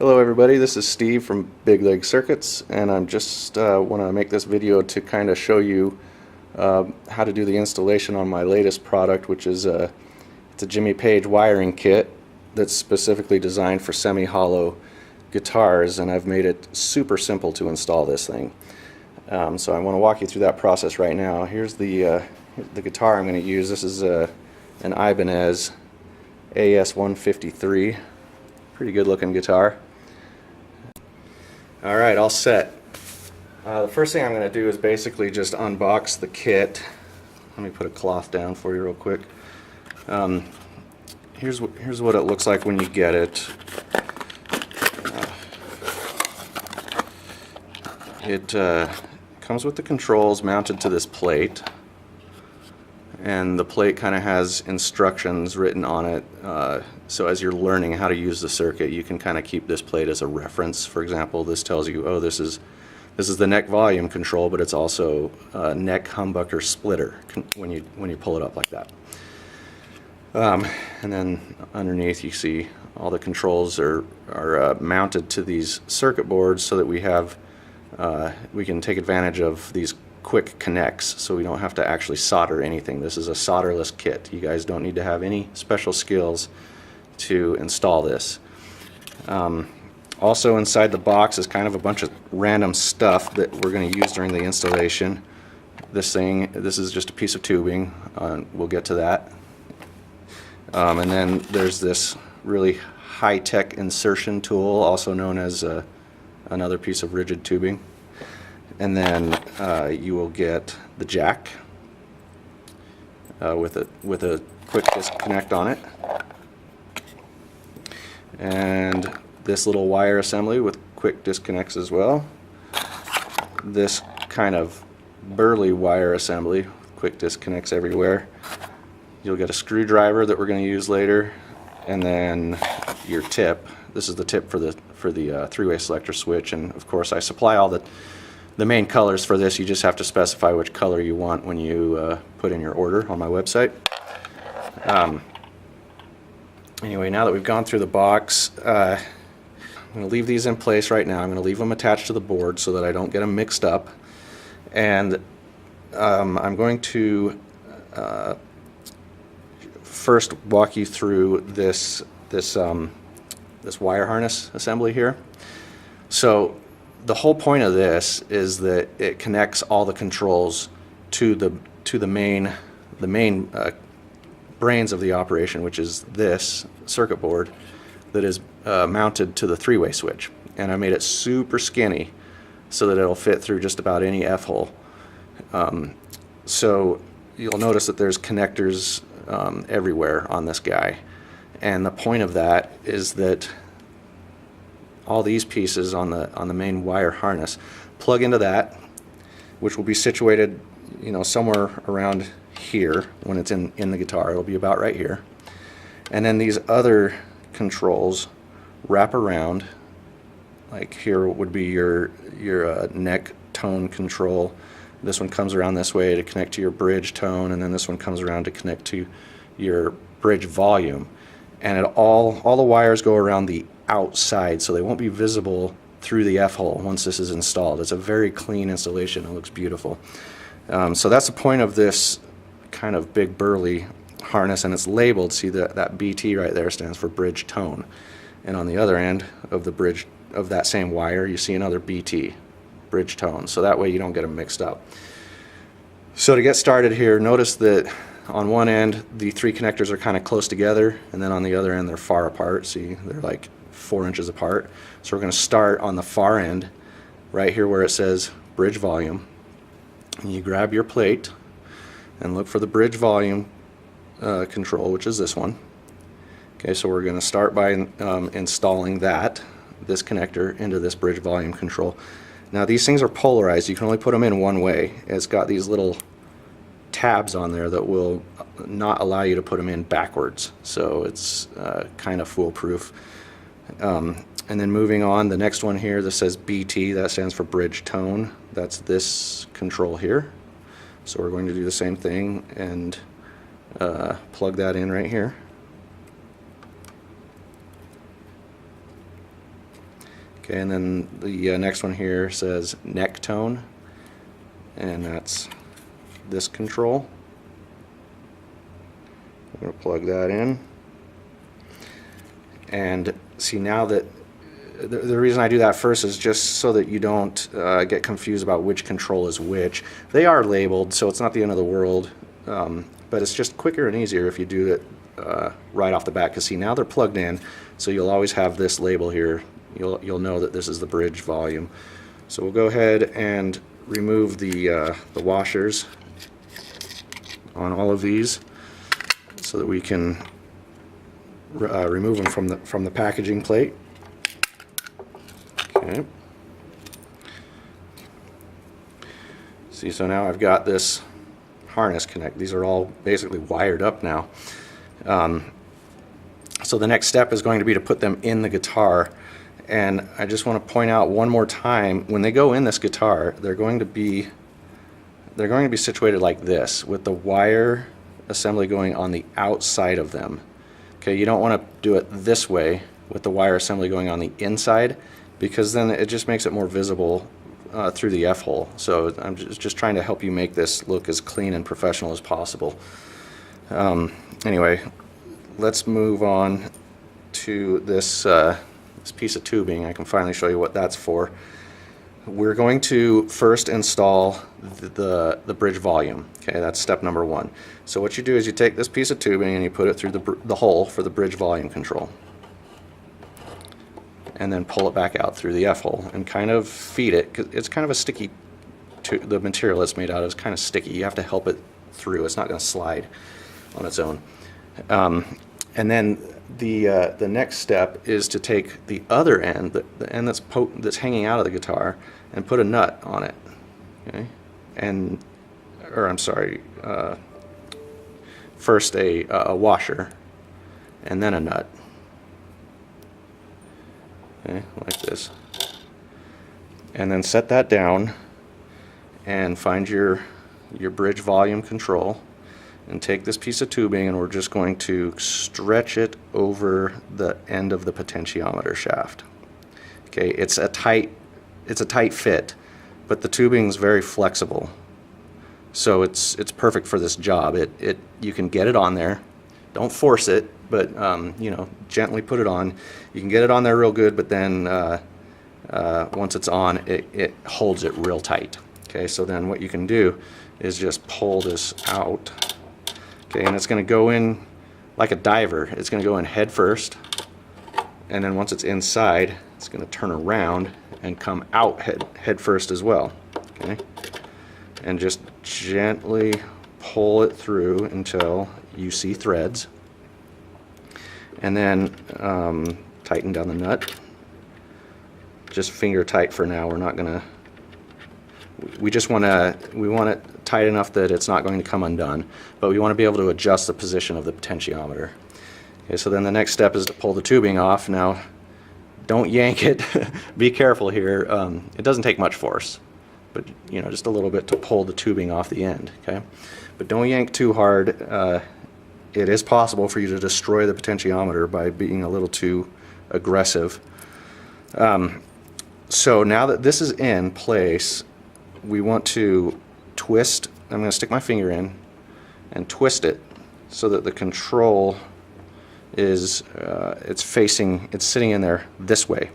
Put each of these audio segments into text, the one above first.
Hello everybody, this is Steve from Big Leg Circuits, and I'm just want to make this video to kind of show you how to do the installation on my latest product, which is it's a Jimmy Page wiring kit that's specifically designed for semi-hollow guitars, and I've made it super simple to install this thing. So I want to walk you through that process right now. Here's the guitar I'm going to use. This is an Ibanez AS153. Pretty good looking guitar. Alright, all set. The first thing I'm going to do is basically just unbox the kit. Let me put a cloth down for you real quick. Here's what it looks like when you get it. It comes with the controls mounted to this plate, and the plate kind of has instructions written on it, so as you're learning how to use the circuit, you can kind of keep this plate as a reference. For example, this tells you, oh, this is the neck volume control, but it's also a neck humbucker splitter when you pull it up like that. And then underneath you see all the controls are mounted to these circuit boards so that we can take advantage of these quick connects, so we don't have to actually solder anything. This is a solderless kit. You guys don't need to have any special skills to install this. Also inside the box is kind of a bunch of random stuff that we're going to use during the installation. This is just a piece of tubing. We'll get to that. And then there's this really high-tech insertion tool, also known as another piece of rigid tubing. And then you will get the jack with a quick disconnect on it, and this little wire assembly with quick disconnects as well. This kind of burly wire assembly with quick disconnects everywhere. You'll get a screwdriver that we're going to use later, and then your tip. This is the tip for the three-way selector switch, and of course I supply all the main colors for this. You just have to specify which color you want when you put in your order on my website. Anyway, now that we've gone through the box, I'm going to leave these in place right now. I'm going to leave them attached to the board so that I don't get them mixed up. And I'm going to first walk you through this wire harness assembly here. So the whole point of this is that it connects all the controls to the main brains of the operation, which is this circuit board that is mounted to the three-way switch. And I made it super skinny so that it'll fit through just about any F-hole. So you'll notice that there's connectors everywhere on this guy. And the point of that is that all these pieces on the main wire harness plug into that, which will be situated, somewhere around here. When it's in the guitar, it'll be about right here. And then these other controls wrap around, like here would be your neck tone control. This one comes around this way to connect to your bridge tone, and then this one comes around to connect to your bridge volume. And all the wires go around the outside, so they won't be visible through the F-hole once this is installed. It's a very clean installation. It looks beautiful. So that's the point of this kind of big burly harness, and it's labeled. See that BT right there stands for bridge tone, and on the other end of the bridge of that same wire you see another BT, bridge tone, so that way you don't get them mixed up. So to get started here, notice that on one end the three connectors are kind of close together, and then on the other end they're far apart. See, they're like 4 inches apart. So we're going to start on the far end right here where it says bridge volume, and you grab your plate and look for the bridge volume control, which is this one. Okay, so we're going to start by installing this connector into this bridge volume control. Now these things are polarized. You can only put them in one way. It's got these little tabs on there that will not allow you to put them in backwards, so it's kind of foolproof. And then moving on, the next one here, this says BT, that stands for bridge tone. That's this control here. So we're going to do the same thing and plug that in right here. Okay, and then the next one here says neck tone, and that's this control. I'm going to plug that in. And see, now that the reason I do that first is just so that you don't get confused about which control is which. They are labeled, so it's not the end of the world, but it's just quicker and easier if you do it right off the bat. Because see, now they're plugged in, so you'll always have this label here. You'll know that this is the bridge volume. So we'll go ahead and remove the washers on all of these so that we can remove them from the packaging plate. Okay. See, so now I've got this harness connect. These are all basically wired up now. So the next step is going to be to put them in the guitar. And I just want to point out one more time, when they go in this guitar, they're going to be situated like this, with the wire assembly going on the outside of them. Okay, you don't want to do it this way with the wire assembly going on the inside, because then it just makes it more visible through the F-hole. So I'm just trying to help you make this look as clean and professional as possible. Anyway, let's move on to this piece of tubing. I can finally show you what that's for. We're going to first install the bridge volume. Okay, that's step number one. So what you do is you take this piece of tubing and you put it through the hole for the bridge volume control, and then pull it back out through the F-hole and kind of feed it, because it's kind of a sticky, the material it's made out of is kind of sticky. You have to help it through. It's not going to slide on its own. And then the next step is to take the other end, the end that's hanging out of the guitar, and put a nut on it. Okay, first a washer, and then a nut. Okay, like this. And then set that down and find your bridge volume control, and take this piece of tubing, and we're just going to stretch it over the end of the potentiometer shaft. Okay, it's a tight fit, but the tubing's very flexible, so it's perfect for this job. You can get it on there. Don't force it, but you know, gently put it on. You can get it on there real good, but then once it's on, it holds it real tight. Okay, so then what you can do is just pull this out. Okay, and it's going to go in like a diver. It's going to go in head first, and then once it's inside, it's going to turn around and come out head first as well. Okay, and just gently pull it through until you see threads, and then tighten down the nut. Just finger tight for now. We're not going to. We want it tight enough that it's not going to come undone, but we want to be able to adjust the position of the potentiometer. Okay, so then the next step is to pull the tubing off. Now, don't yank it. Be careful here. It doesn't take much force, but you know, just a little bit to pull the tubing off the end. Okay, but don't yank too hard. It is possible for you to destroy the potentiometer by being a little too aggressive. So now that this is in place, we want to twist. I'm going to stick my finger in and twist it so that the control is it's sitting in there this way.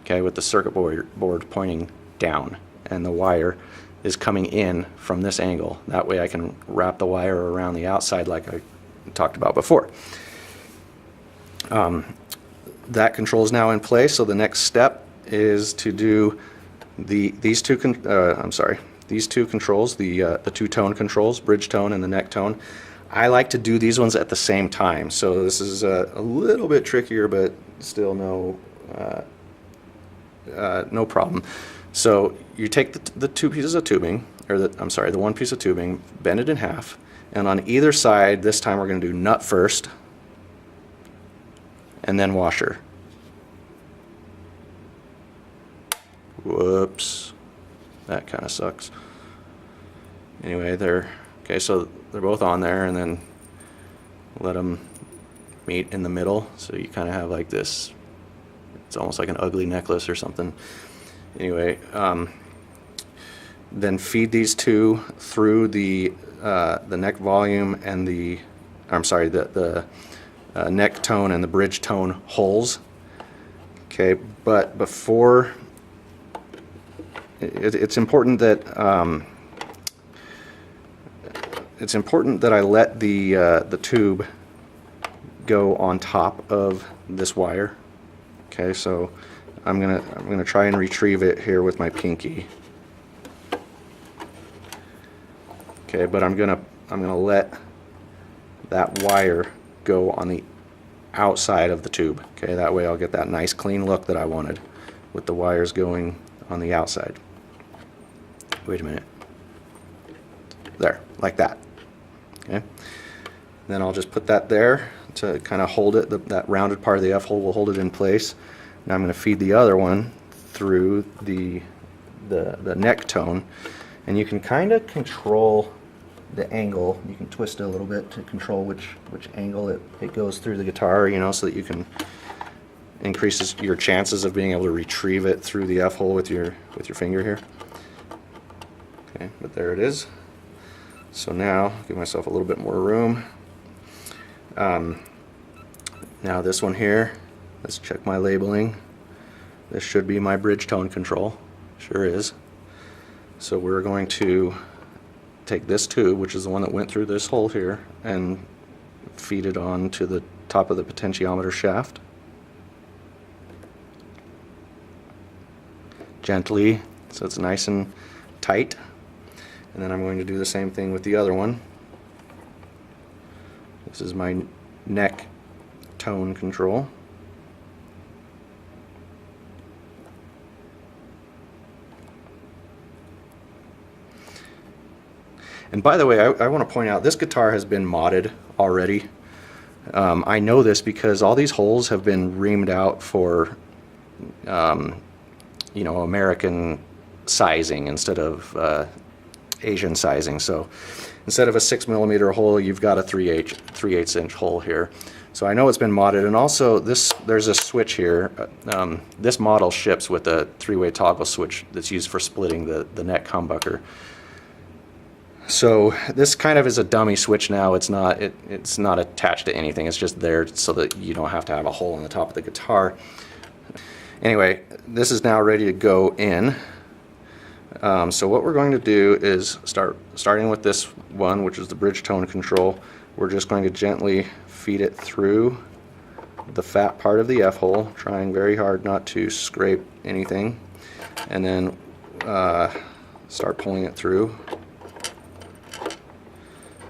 Okay, with the circuit board pointing down, and the wire is coming in from this angle. That way I can wrap the wire around the outside like I talked about before. That control is now in place, so the next step is to do these two controls, the two-tone controls, bridge tone and the neck tone. I like to do these ones at the same time, so this is a little bit trickier, but still no problem. So you take the two pieces of tubing, or the one piece of tubing, bend it in half, and on either side, this time we're going to do nut first, and then washer. Whoops, that kind of sucks. Anyway, so they're both on there, and then let them meet in the middle, so you kind of have like this It's almost like an ugly necklace or something. Anyway, then feed these two through the neck volume and the neck tone and the bridge tone holes. Okay, but before it's important that I let the tube go on top of this wire. Okay, so I'm gonna try and retrieve it here with my pinky. Okay, but I'm gonna let that wire go on the outside of the tube. Okay, that way I'll get that nice clean look that I wanted with the wires going on the outside. Wait a minute. There, like that. Okay. Then I'll just put that there to kind of hold it. That rounded part of the F-hole will hold it in place. Now I'm going to feed the other one through the neck tone, and you can kind of control the angle. You can twist it a little bit to control which angle it goes through the guitar, you know, so that you can increase your chances of being able to retrieve it through the F-hole with your finger here. Okay, but there it is. So now, give myself a little bit more room. Now this one here, let's check my labeling. This should be my bridge tone control. Sure is. So we're going to take this tube, which is the one that went through this hole here, and feed it on to the top of the potentiometer shaft. Gently, so it's nice and tight. And then I'm going to do the same thing with the other one. This is my neck tone control. And by the way, I want to point out, this guitar has been modded already. I know this because all these holes have been reamed out for you know, American sizing instead of Asian sizing. So instead of a 6mm hole, you've got a 3/8 inch hole here. So I know it's been modded. And also there's a switch here. This model ships with a 3-way toggle switch that's used for splitting the neck humbucker. So this kind of is a dummy switch now. It's not attached to anything. It's just there so that you don't have to have a hole in the top of the guitar. Anyway, this is now ready to go in. So what we're going to do is starting with this one, which is the bridge tone control. We're just going to gently feed it through the fat part of the F-hole, trying very hard not to scrape anything, and then start pulling it through.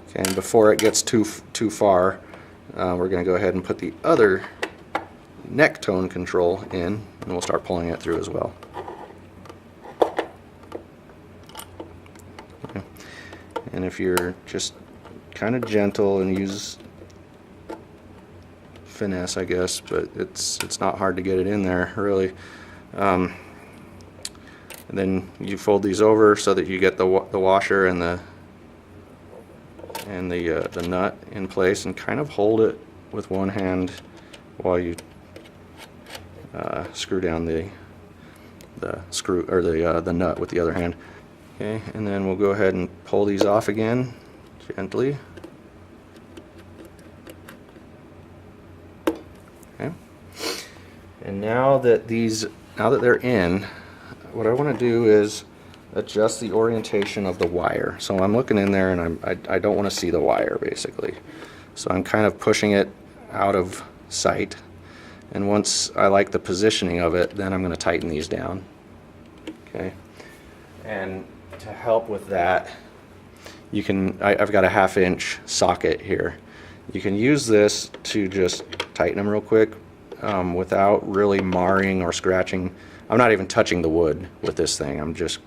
Okay, and before it gets too far, we're going to go ahead and put the other neck tone control in, and we'll start pulling it through as well. Okay. And if you're just kind of gentle and use finesse, I guess, but it's not hard to get it in there, really. And then you fold these over so that you get the washer and the nut in place, and kind of hold it with one hand while you screw down the screw or the nut with the other hand. Okay, and then we'll go ahead and pull these off again gently. Okay. And now that they're in, what I want to do is adjust the orientation of the wire. So I'm looking in there, and I don't want to see the wire, basically. So I'm kind of pushing it out of sight. And once I like the positioning of it, then I'm going to tighten these down. Okay. And to help with that, you can, I've got a 1/2 inch socket here. You can use this to just tighten them real quick without really marring or scratching. I'm not even touching the wood with this thing. I'm just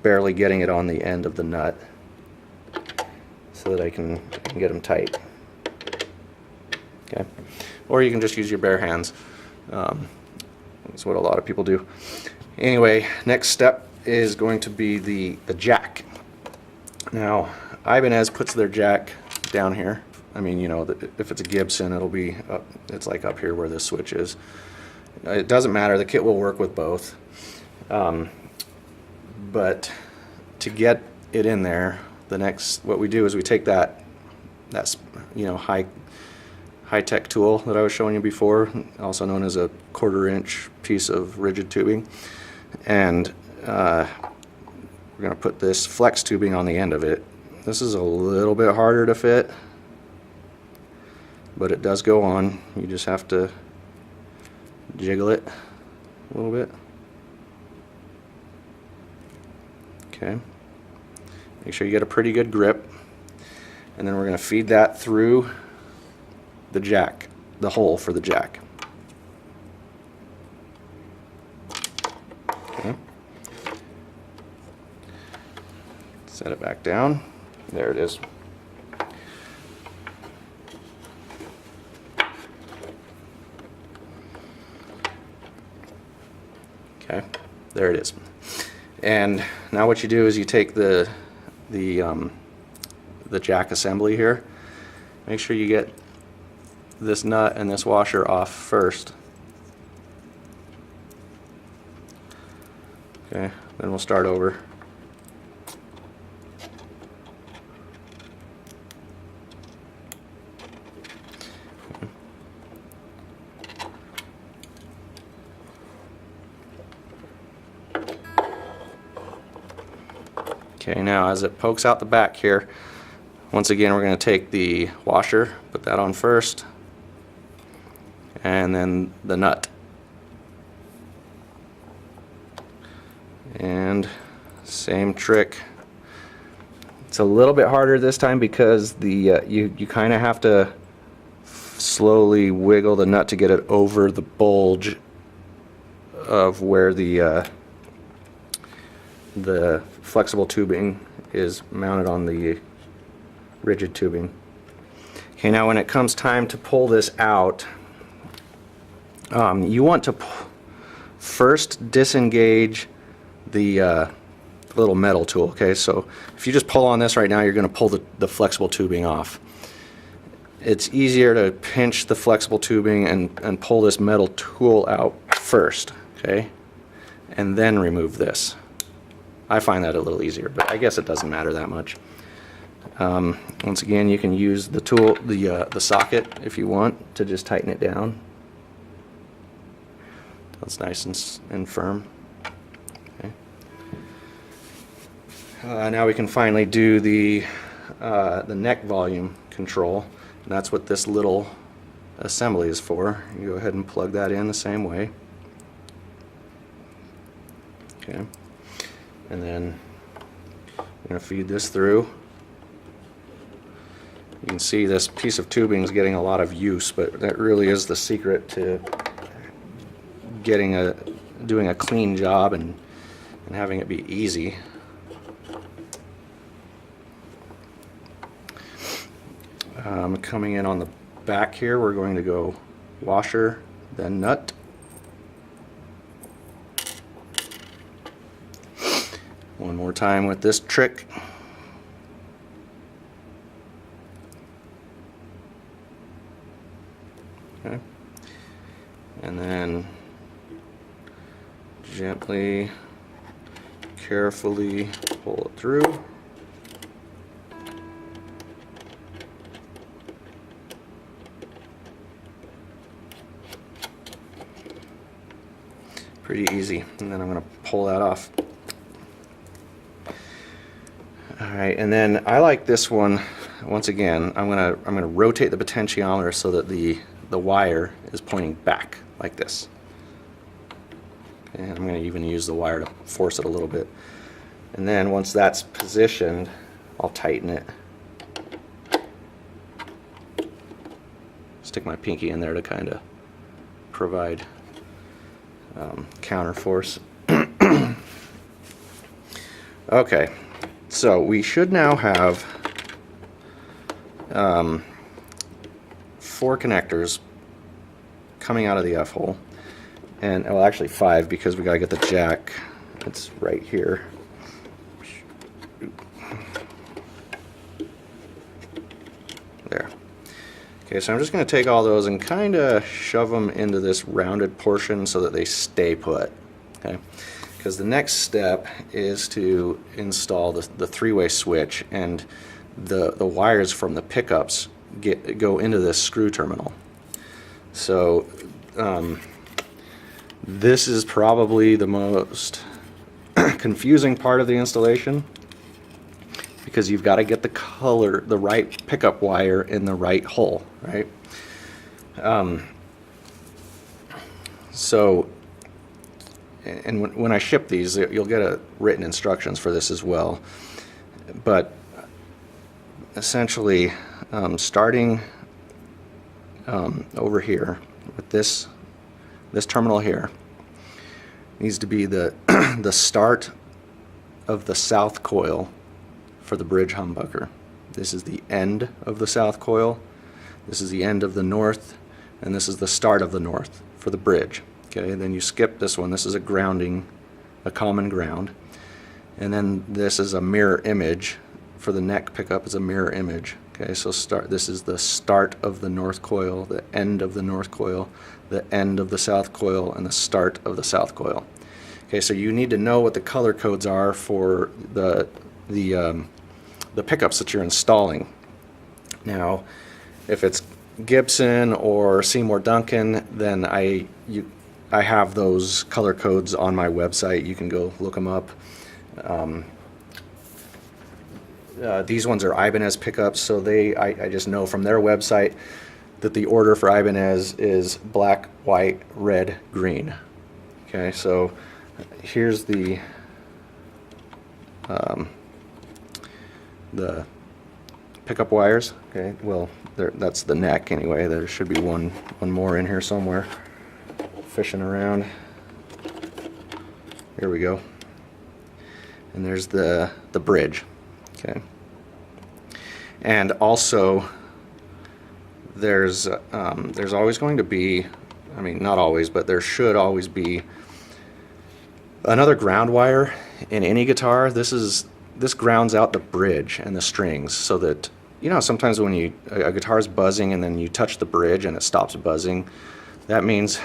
barely getting it on the end of the nut so that I can get them tight. Okay. Or you can just use your bare hands. That's what a lot of people do. Anyway, next step is going to be the jack. Now, Ibanez puts their jack down here. I mean, you know, if it's a Gibson, it'll be up, it's like up here where this switch is. It doesn't matter, the kit will work with both. But to get it in there, what we do is we take that high-tech tool that I was showing you before, also known as a 1/4 inch piece of rigid tubing, and we're going to put this flex tubing on the end of it. This is a little bit harder to fit, but it does go on. You just have to jiggle it a little bit. Okay. Make sure you get a pretty good grip, and then we're going to feed that through the jack, the hole for the jack. Okay. Set it back down. There it is. Okay, there it is. And now what you do is you take the jack assembly here. Make sure you get this nut and this washer off first. Okay, then we'll start over. Okay, now as it pokes out the back here, once again we're going to take the washer, put that on first, and then the nut. And same trick. It's a little bit harder this time because you kind of have to slowly wiggle the nut to get it over the bulge of where the flexible tubing is mounted on the rigid tubing. Okay, now when it comes time to pull this out, you want to first disengage the little metal tool. Okay, so if you just pull on this right now, you're going to pull the flexible tubing off. It's easier to pinch the flexible tubing and pull this metal tool out first, okay, and then remove this. I find that a little easier, but I guess it doesn't matter that much. Once again, you can use the tool, the socket, if you want to just tighten it down. That's nice and firm. Okay. Now we can finally do the neck volume control, and that's what this little assembly is for. You go ahead and plug that in the same way. Okay. And then I'm going to feed this through. You can see this piece of tubing is getting a lot of use, but that really is the secret to doing a clean job and having it be easy. Coming in on the back here, we're going to go washer, then nut. One more time with this trick. Okay. And then gently, carefully pull it through. Pretty easy. And then I'm going to pull that off. Alright, and then I like this one. Once again, I'm gonna rotate the potentiometer so that the wire is pointing back like this. And I'm going to even use the wire to force it a little bit. And then once that's positioned, I'll tighten it. Stick my pinky in there to kind of provide counter force. Okay, so we should now have 4 connectors coming out of the F-hole, and well, actually 5 because we gotta get the jack. It's right here. There. Okay, so I'm just going to take all those and kind of shove them into this rounded portion so that they stay put. Okay, because the next step is to install the three-way switch, and the wires from the pickups go into this screw terminal. So this is probably the most confusing part of the installation, because you've got to get the right pickup wire in the right hole, right? And when I ship these, you'll get written instructions for this as well. But essentially, starting over here with this terminal here needs to be the the start of the south coil for the bridge humbucker. This is the end of the south coil, this is the end of the north, and this is the start of the north for the bridge. Okay, then you skip this one. This is a common ground, and then this is a mirror image for the neck pickup. Is a mirror image. Okay, so this is the start of the north coil, the end of the north coil, the end of the south coil, and the start of the south coil. Okay, so you need to know what the color codes are for the pickups that you're installing. Now, if it's Gibson or Seymour Duncan, then I have those color codes on my website. You can go look them up. These ones are Ibanez pickups, so I just know from their website that the order for Ibanez is black, white, red, green. Okay, so here's the pickup wires. Okay, well, that's the neck anyway. There should be one more in here somewhere. Fishing around. Here we go. And there's the bridge. Okay. And also, there's always going to be, I mean, not always, but there should always be another ground wire in any guitar. This grounds out the bridge and the strings, so that, you know, sometimes when a guitar is buzzing and then you touch the bridge and it stops buzzing, that means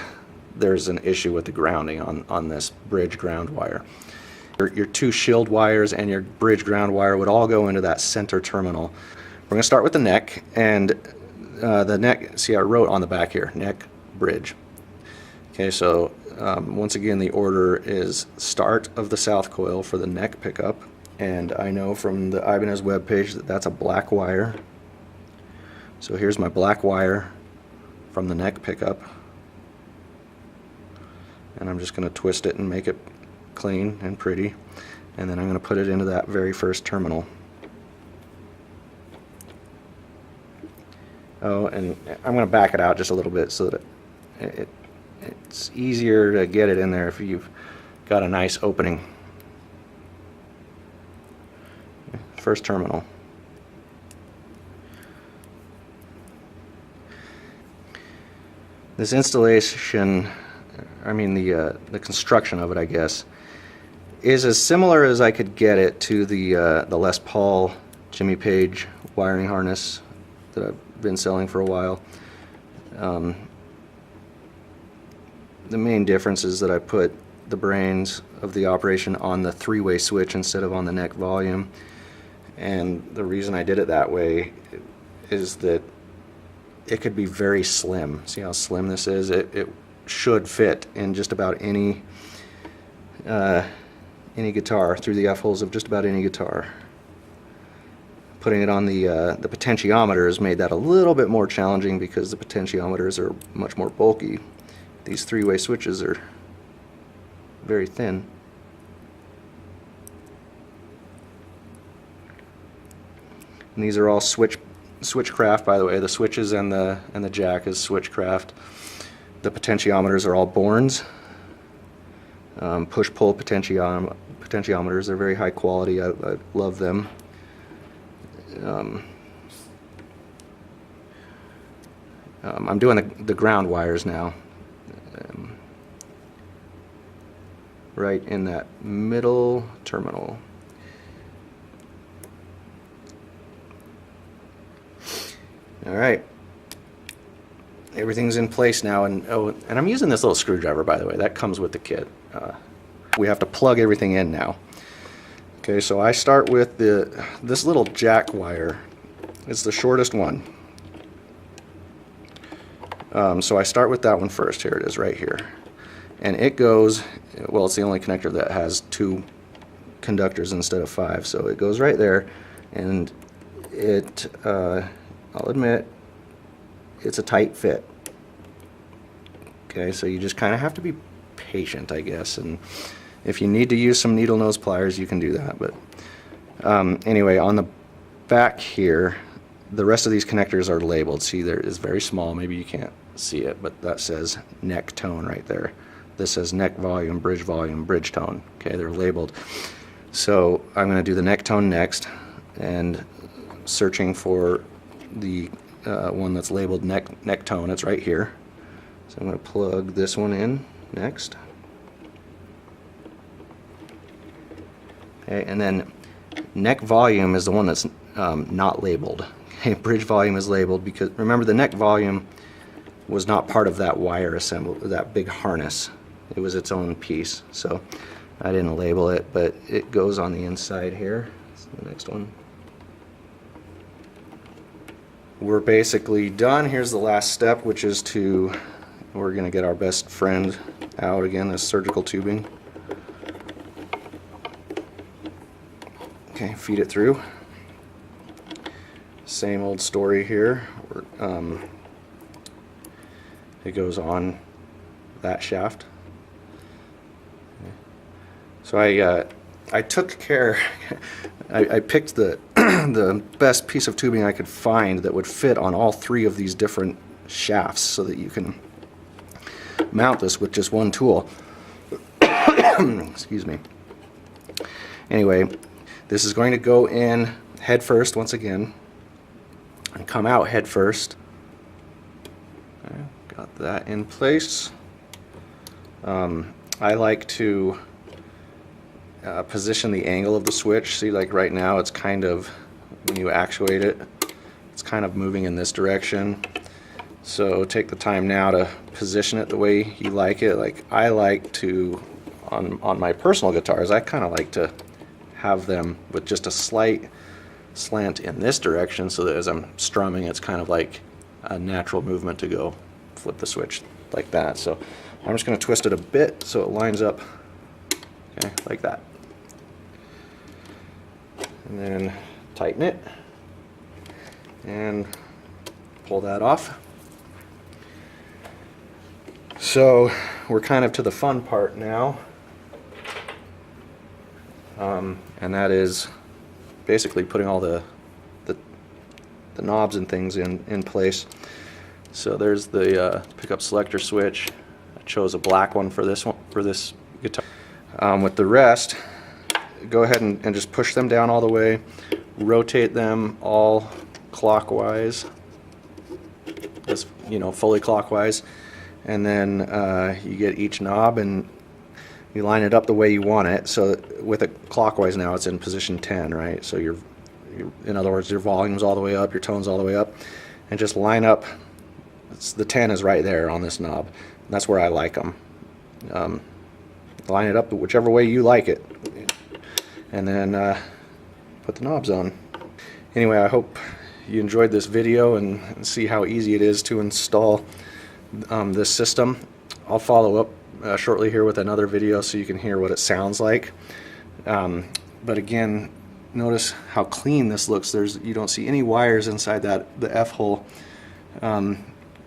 there's an issue with the grounding on this bridge ground wire. Your two shield wires and your bridge ground wire would all go into that center terminal. We're going to start with the neck, and the neck, see, I wrote on the back here, neck, bridge. Okay, so once again, the order is start of the south coil for the neck pickup, and I know from the Ibanez webpage that that's a black wire. So here's my black wire from the neck pickup, and I'm just going to twist it and make it clean and pretty, and then I'm going to put it into that very first terminal. Oh, and I'm going to back it out just a little bit so that it's easier to get it in there if you've got a nice opening. First terminal. This installation, I mean the construction of it, I guess, is as similar as I could get it to the Les Paul Jimmy Page wiring harness that I've been selling for a while. The main difference is that I put the brains of the operation on the three-way switch instead of on the neck volume, and the reason I did it that way is that it could be very slim. See how slim this is? It should fit in just about any guitar, through the F-holes of just about any guitar. Putting it on the potentiometers made that a little bit more challenging because the potentiometers are much more bulky. These three-way switches are very thin. And these are all Switchcraft, by the way. The switches and the jack is Switchcraft. The potentiometers are all Borns. Push-pull potentiometers. They're very high quality. I love them. I'm doing the ground wires now. Right in that middle terminal. All right. everything's in place now, and and I'm using this little screwdriver, by the way. That comes with the kit. We have to plug everything in now. Okay, so I start with this little jack wire. It's the shortest one. So I start with that one first. Here it is, right here. And it goes, well, it's the only connector that has 2 conductors instead of 5. So it goes right there, and I'll admit, it's a tight fit. Okay, so you just kind of have to be patient, I guess, and if you need to use some needle nose pliers, you can do that. But anyway, on the back here, the rest of these connectors are labeled. See, there is very small, maybe you can't see it, but that says neck tone right there. This says neck volume, bridge tone. Okay, they're labeled. So I'm going to do the neck tone next, and searching for the one that's labeled neck tone. It's right here. So I'm going to plug this one in next. Okay, and then neck volume is the one that's not labeled. Okay, bridge volume is labeled because remember, the neck volume was not part of that wire assembly, that big harness. It was its own piece, so I didn't label it, but it goes on the inside here. That's the next one. We're basically done. Here's the last step, which is we're going to get our best friend out again, this surgical tubing. Okay, feed it through. Same old story here. It goes on that shaft. So I took care. I picked the the best piece of tubing I could find that would fit on all 3 of these different shafts, so that you can mount this with just one tool. Excuse me. Anyway, this is going to go in head first once again, and come out head first. Okay, got that in place. I like to position the angle of the switch. See, like right now, it's kind of, when you actuate it, it's kind of moving in this direction. So take the time now to position it the way you like it. Like I like to, on my personal guitars, I kind of like to have them with just a slight slant in this direction, so that as I'm strumming, it's kind of like a natural movement to go flip the switch like that. So I'm just going to twist it a bit so it lines up, okay, like that. And then tighten it and pull that off. So we're kind of to the fun part now, and that is basically putting all the knobs and things in place. So there's the pickup selector switch. I chose a black one for this guitar. With the rest, go ahead and just push them down all the way, rotate them all clockwise, just, you know, fully clockwise, and then you get each knob and you line it up the way you want it. So with it clockwise now, it's in position 10, right? So you're in other words, your volume's all the way up, your tone's all the way up, and just line up. The 10 is right there on this knob. That's where I like them. Line it up whichever way you like it, and then put the knobs on. Anyway, I hope you enjoyed this video and see how easy it is to install this system. I'll follow up shortly here with another video so you can hear what it sounds like. But again, notice how clean this looks. You don't see any wires inside the F-hole,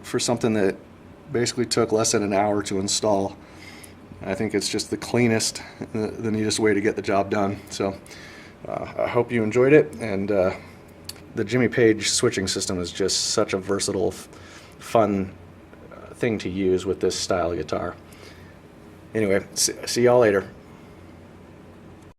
for something that basically took less than an hour to install. I think it's just the cleanest, the neatest way to get the job done. So I hope you enjoyed it, and the Jimmy Page switching system is just such a versatile, fun thing to use with this style of guitar. Anyway, see y'all later.